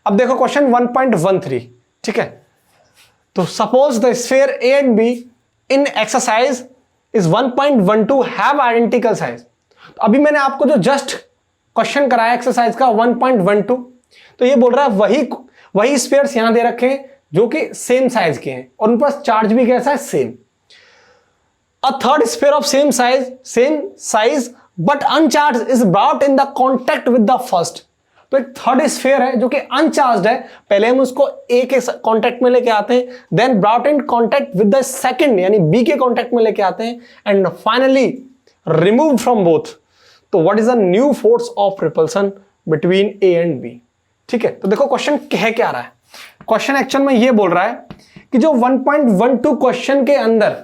अब देखो क्वेश्चन 1.13, ठीक है। तो suppose the sphere A and be in exercise is 1.12 have identical size. तो अभी मैंने आपको जो जस्ट क्वेश्चन कराया एक्सरसाइज का 1.12, तो ये बोल रहा है वही स्फीयर्स यहां दे रखे हैं जो कि सेम साइज के हैं और उन पर चार्ज भी कैसा है, same. A third sphere of same size but अनचार्ज is brought in the contact with the first. तो एक थर्ड स्फीयर है जो कि अनचार्ज है, पहले हम उसको ए के कॉन्टेक्ट में लेके आते हैं, then brought in contact with the second यानी बी के कॉन्टेक्ट में लेके आते हैं, and finally remove from both. तो what is the new force of repulsion between A and B. ठीक है, तो देखो क्वेश्चन कह क्या रहा है। क्वेश्चन एक्चुअल में ये बोल रहा है कि जो 1.12 क्वेश्चन के अंदर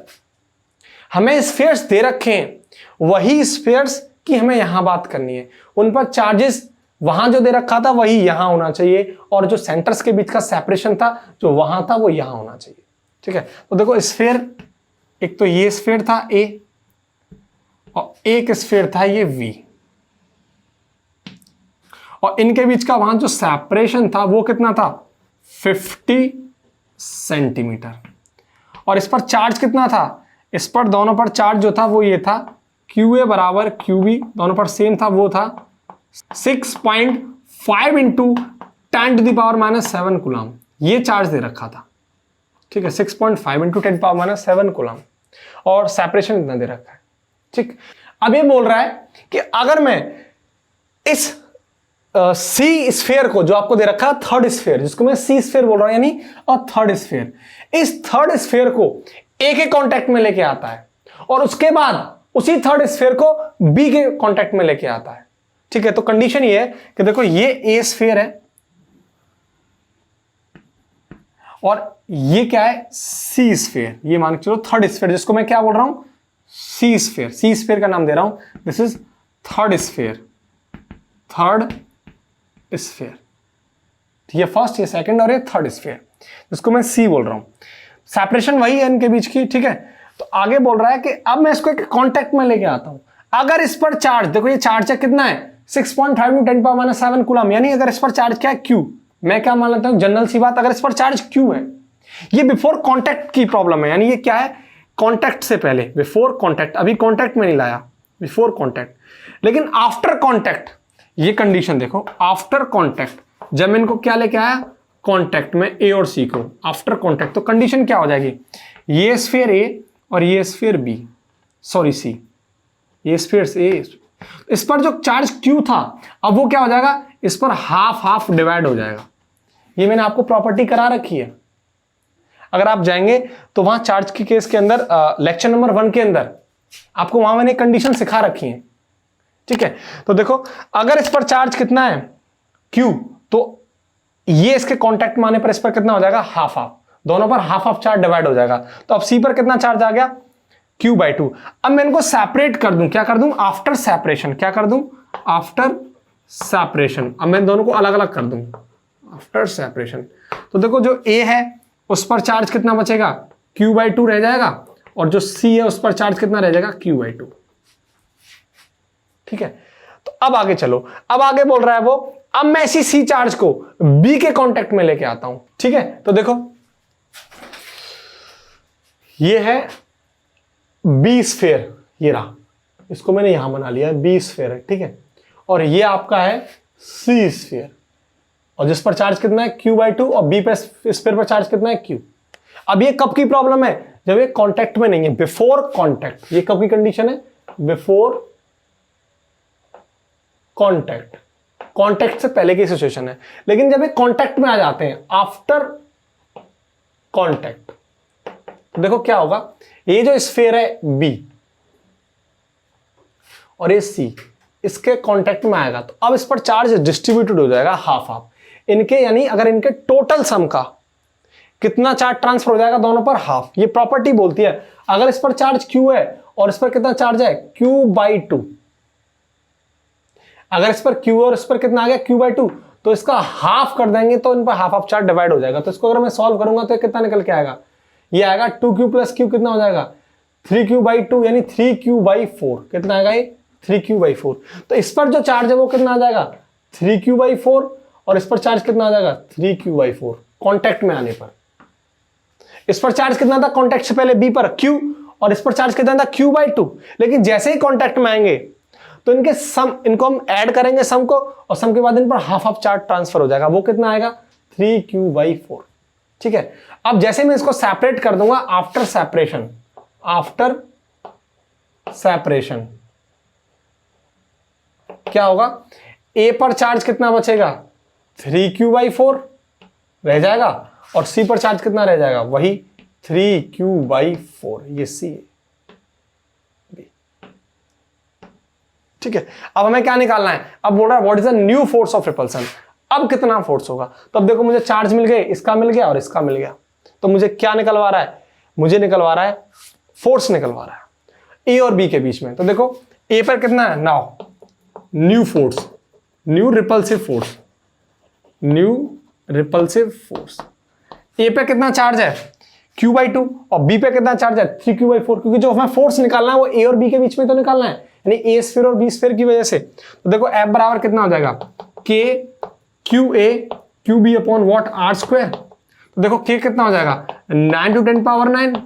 हमें स्फीयर्स दे रखे हैं वही स्फीयर्स की हमें यहां बात करनी है, उन पर चार्जेस वहां जो दे रखा था वही यहां होना चाहिए, और जो सेंटर्स के बीच का सेपरेशन था जो वहां था वो यहां होना चाहिए। ठीक है, तो देखो स्फीयर, एक तो ये स्फीयर था ए और एक स्फीयर था ये V, और इनके बीच का वहां जो सेपरेशन था वो कितना था, 50 सेंटीमीटर। और इस पर चार्ज कितना था, इस पर दोनों पर चार्ज जो था वो ये था QA बराबर QB, दोनों पर सेम था, वो था 6.5 इंटू 10⁻⁻7 कूलम, ये चार्ज दे रखा था। ठीक है, 6.5 इंटू 10⁻�7 कूलम, और सेपरेशन इतना दे रखा है। ठीक, अब ये बोल रहा है कि अगर मैं इस सी स्फीयर को, जो आपको दे रखा है थर्ड स्फीयर, जिसको मैं सी स्फीयर बोल रहा हूं यानी थर्ड स्फीयर, इस थर्ड स्फीयर को ए के कांटेक्ट में लेके आता है और उसके बाद उसी थर्ड स्फीयर को बी के कांटेक्ट में लेके आता है। ठीक है, तो कंडीशन ये है कि देखो ये ए स्फीयर है और ये क्या है, सी स्फीयर, ये मान के चलो थर्ड स्फीयर, जिसको मैं क्या बोल रहा हूं, सी स्फीयर। सी स्फीयर का नाम दे रहा हूं, this is third sphere, third sphere. ये फर्स्ट, ये सेकंड और ये थर्ड स्फीयर, जिसको मैं सी बोल रहा हूं। सेपरेशन वही है इनके बीच की। ठीक है, तो आगे बोल रहा है कि अब मैं इसको एक कांटेक्ट में लेके आता हूं। अगर इस पर चार्ज, देखो ये चार्ज है कितना है, 6.5 × 10⁻⁷ कूलम, यानी अगर इस पर चार्ज क्या है, Q। मैं क्या मान लेता हूं, जनरल सी बात, अगर इस पर चार्ज Q है, ये बिफोर कांटेक्ट की प्रॉब्लम है, यानी ये क्या है, कांटेक्ट से पहले, बिफोर कांटेक्ट, अभी कांटेक्ट में नहीं लाया, बिफोर कांटेक्ट। लेकिन आफ्टर कांटेक्ट, ये कंडीशन देखो, आफ्टर कांटेक्ट, जब मैं इनको क्या लेके आया, कांटेक्ट में ए और सी को, आफ्टर कांटेक्ट, तो कंडीशन क्या हो जाएगी, ये स्फीयर ए और ये स्फीयर बी, सॉरी सी, ये स्फीयर ए, इस पर जो चार्ज Q था अब वो क्या हो जाएगा, इस पर हाफ हाफ डिवाइड हो जाएगा। ये मैंने आपको प्रॉपर्टी करा रखी है, अगर आप जाएंगे तो वहां चार्ज के केस के अंदर लेक्चर नंबर 1 के अंदर आपको वहां मैंने कंडीशन सिखा रखी है। ठीक है, तो देखो अगर इस पर चार्ज कितना है, Q, तो ये इसके कांटेक्ट में आने पर इस पर कितना हो जाएगा, हाफ हाफ, दोनों पर हाफ हाफ चार्ज डिवाइड हो जाएगा। तो अब C पर कितना चार्ज आ गया, Q/2। अब मैं इनको सेपरेट कर दूं, क्या कर दूं, आफ्टर सेपरेशन, क्या कर दूं, आफ्टर सेपरेशन। अब मैं दोनों को अलग अलग कर दूं आफ्टर सेपरेशन। तो देखो जो A है उस पर चार्ज कितना बचेगा, Q/2 रह जाएगा, और जो C है उस पर चार्ज कितना रह जाएगा, Q/2। ठीक है, तो अब आगे चलो, अब आगे बोल रहा है वो, अब मैं इसी C चार्ज को B के कांटेक्ट में लेके आता हूं। ठीक है, तो देखो ये है B स्फीयर, ये रहा, इसको मैंने यहां बना लिया है, B स्फीयर है। ठीक है, और ये आपका है C स्फीयर, और जिस पर चार्ज कितना है, Q/2, और B पे स्फीयर पर चार्ज कितना है, Q। अब ये कब की प्रॉब्लम है, जब ये कांटेक्ट में नहीं है, बिफोर कांटेक्ट। ये कब की कंडीशन है, बिफोर कांटेक्ट, कांटेक्ट से पहले की सिचुएशन है। लेकिन जब ये कांटेक्ट में आ जाते हैं, आफ्टर कांटेक्ट, तो देखो क्या होगा, ये जो स्फीयर है B और ये C, इसके कांटेक्ट में आएगा, तो अब इस पर चार्ज डिस्ट्रीब्यूटेड हो जाएगा हाफ हाफ इनके, यानी अगर इनके टोटल सम का कितना चार्ज ट्रांसफर हो जाएगा, दोनों पर हाफ। ये प्रॉपर्टी बोलती है अगर इस पर चार्ज Q है और इस पर कितना चार्ज है, Q/2, अगर इस पर Q और इस पर कितना आ गया, Q/2, तो इसका हाफ कर देंगे तो इन पर हाफ हाफ चार्ज डिवाइड हो जाएगा। तो इसको अगर मैं सॉल्व करूंगा तो कितना निकल के आएगा, ये आएगा 2Q + Q, कितना हो जाएगा, 3Q/2, यानी 3Q/4, कितना आएगा ये, 3Q/4। तो इस पर जो चार्ज है वो कितना आ जाएगा, 3Q/4, और इस पर चार्ज कितना आ जाएगा 3q/4 कांटेक्ट में आने पर। इस पर चार्ज कितना था कांटेक्ट से पहले B पर Q, और इस पर चार्ज कितना था q/2। लेकिन जैसे ही कांटेक्ट में आएंगे तो इनके सम, इनको हम ऐड करेंगे सम को, और सम के बाद इन पर हाफ हाफ चार्ज ट्रांसफर हो जाएगा। वो कितना आएगा 3q/4। ठीक है, अब जैसे मैं इसको सेपरेट कर दूंगा आफ्टर सेपरेशन क्या होगा, A पर चार्ज कितना बचेगा 3q/4 रह जाएगा, और C पर चार्ज कितना रह जाएगा वही 3q/4। ये C है। ठीक है, अब हमें क्या निकालना है, अब बोल रहा है what is the new force of repulsion. अब कितना फोर्स होगा, तो अब देखो मुझे चार्ज मिल गए, इसका मिल गया और इसका मिल गया, तो मुझे क्या निकलवा रहा है, मुझे निकलवा रहा है फोर्स निकलवा रहा है ए और बी के बीच में। तो देखो ए पर कितना है, now new force, new repulsive force. A पे कितना चार्ज है q/2 और बी पे कितना चार्ज है 3q/4, क्योंकि जो हमें फोर्स निकालना है वो ए और बी के बीच में तो निकालना है, यानी ए स्फीयर और बी स्फीयर की वजह से। तो देखो F बराबर कितना हो जाएगा k qa qb/r²। तो देखो k कितना हो जाएगा 9 × 10⁹,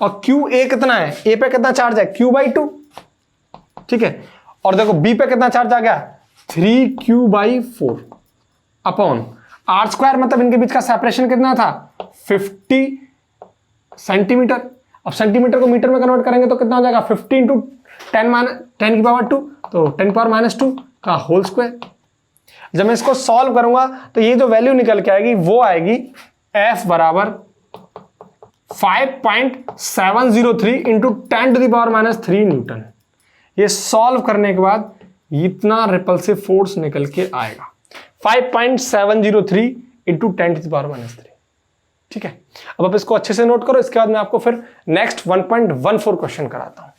और qa कितना है, a पे कितना चार्ज है q/2। ठीक है, और देखो b पे कितना चार्ज आ गया 3q/4 अपॉन r², मतलब इनके बीच का सेपरेशन कितना था 50 सेंटीमीटर। अब सेंटीमीटर को मीटर में कन्वर्ट करेंगे तो कितना हो जाएगा 50 × 10⁻², तो 10⁻² का होल स्क्वायर। जब मैं इसको सॉल्व करूंगा तो ये जो वैल्यू निकल के आएगी वो आएगी F बराबर 5.703 × 10⁻³ न्यूटन। ये सॉल्व करने के बाद इतना रिपल्सिव फोर्स निकल के आएगा 5.703 × 10⁻³। ठीक है, अब आप इसको अच्छे से नोट करो, इसके बाद मैं आपको फिर नेक्स्ट 1.14 क्वेश्चन कराता हूं।